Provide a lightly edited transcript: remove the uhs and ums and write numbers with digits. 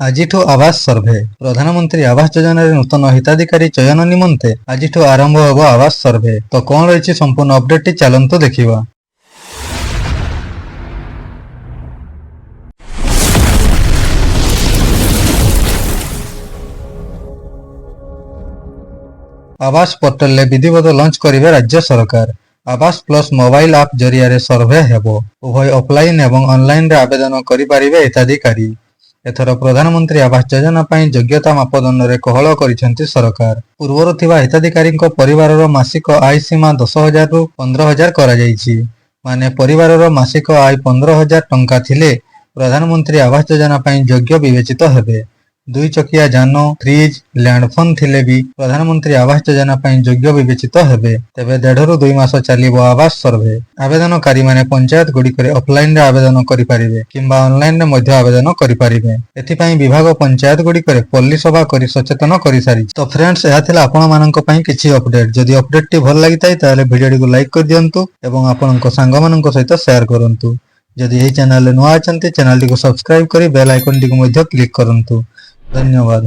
ଆଜିଠୁ ଆବାସ ସର୍ଭେ। ପ୍ରଧାନମନ୍ତ୍ରୀ ଆବାସ ଯୋଜନାରେ ନୂତନ ହିତାଧିକାରୀ ଚୟନ ନିମନ୍ତେ ଆଜିଠୁ ଆରମ୍ଭ ହେବ ଆବାସ ସର୍ଭେ। ତ କଣ ରହିଛି ସମ୍ପୂର୍ଣ୍ଣ ଅପଡେଟଟି ଚାଲନ୍ତୁ ଦେଖିବା। ଆବାସ ପୋର୍ଟାଲରେ ବିଧିବଦ୍ଧ ଲଞ୍ଚ କରିବେ ରାଜ୍ୟ ସରକାର। ଆବାସ ପ୍ଲସ ମୋବାଇଲ ଆପ୍ ଜରିଆରେ ସର୍ଭେ ହେବ। ଉଭୟ ଅଫଲାଇନ ଏବଂ ଅନଲାଇନରେ ଆବେଦନ କରିପାରିବେ ହିତାଧିକାରୀ। ଏଥର ପ୍ରଧାନମନ୍ତ୍ରୀ ଆବାସ ଯୋଜନା ପାଇଁ ଯୋଗ୍ୟତା ମାପଦଣ୍ଡରେ କୋହଳ କରିଛନ୍ତି ସରକାର। ପୂର୍ବରୁ ଥିବା ହିତାଧିକାରୀଙ୍କ ପରିବାରର ମାସିକ ଆୟ ସୀମା 10,000ରୁ 15,000 କରାଯାଇଛି। ମାନେ ପରିବାରର ମାସିକ ଆୟ 15,000 ଟଙ୍କା ଥିଲେ ପ୍ରଧାନମନ୍ତ୍ରୀ ଆବାସ ଯୋଜନା ପାଇଁ ଯୋଗ୍ୟ ବିବେଚିତ ହେବେ। 2 ଚକିଆ ଯାନ, ଫ୍ରିଜ, ଲ୍ୟାଣ୍ଡଫୋନ ଥିଲେ ବି ପ୍ରଧାନମନ୍ତ୍ରୀ ଆବାସ ଯୋଜନା ପାଇଁ ଯୋଗ୍ୟ ବିବେଚିତ ହେବେ। ତେବେ 1.5ରୁ 2 ମାସ ଚାଲିବ ଆବାସ ସର୍ଭେ। ଆବେଦନକାରୀମାନେ ପଞ୍ଚାୟତ ଗୁଡ଼ିକରେ ଅଫଲାଇନରେ ଆବେଦନ କରିପାରିବେ କିମ୍ବା ଅନଲାଇନରେ ମଧ୍ୟ ଆବେଦନ କରିପାରିବେ। ଏଥିପାଇଁ ବିଭାଗ ପଞ୍ଚାୟତ ଗୁଡ଼ିକରେ ପଲ୍ଲୀ ସଭା କରି ସଚେତନ କରିସାରିଛି। ତ ଫ୍ରେଣ୍ଡସ୍, ଏହା ଥିଲା ଆପଣମାନଙ୍କ ପାଇଁ କିଛି ଅପଡେଟ୍। ଯଦି ଅପଡେଟଟି ଭଲ ଲାଗିଥାଏ ତାହେଲେ ଭିଡିଓଟିକୁ ଲାଇକ୍ କରିଦିଅନ୍ତୁ ଏବଂ ଆପଣଙ୍କ ସାଙ୍ଗମାନଙ୍କ ସହିତ ସେୟାର କରନ୍ତୁ। ଯଦି ଏହି ଚ୍ୟାନେଲରେ ନୂଆ ଅଛନ୍ତି ଚ୍ୟାନେଲଟିକୁ ସବସ୍କ୍ରାଇବ କରି ବେଲ୍ ଆଇକନଟିକୁ ମଧ୍ୟ କ୍ଲିକ୍ କରନ୍ତୁ। ଧନ୍ୟବାଦ।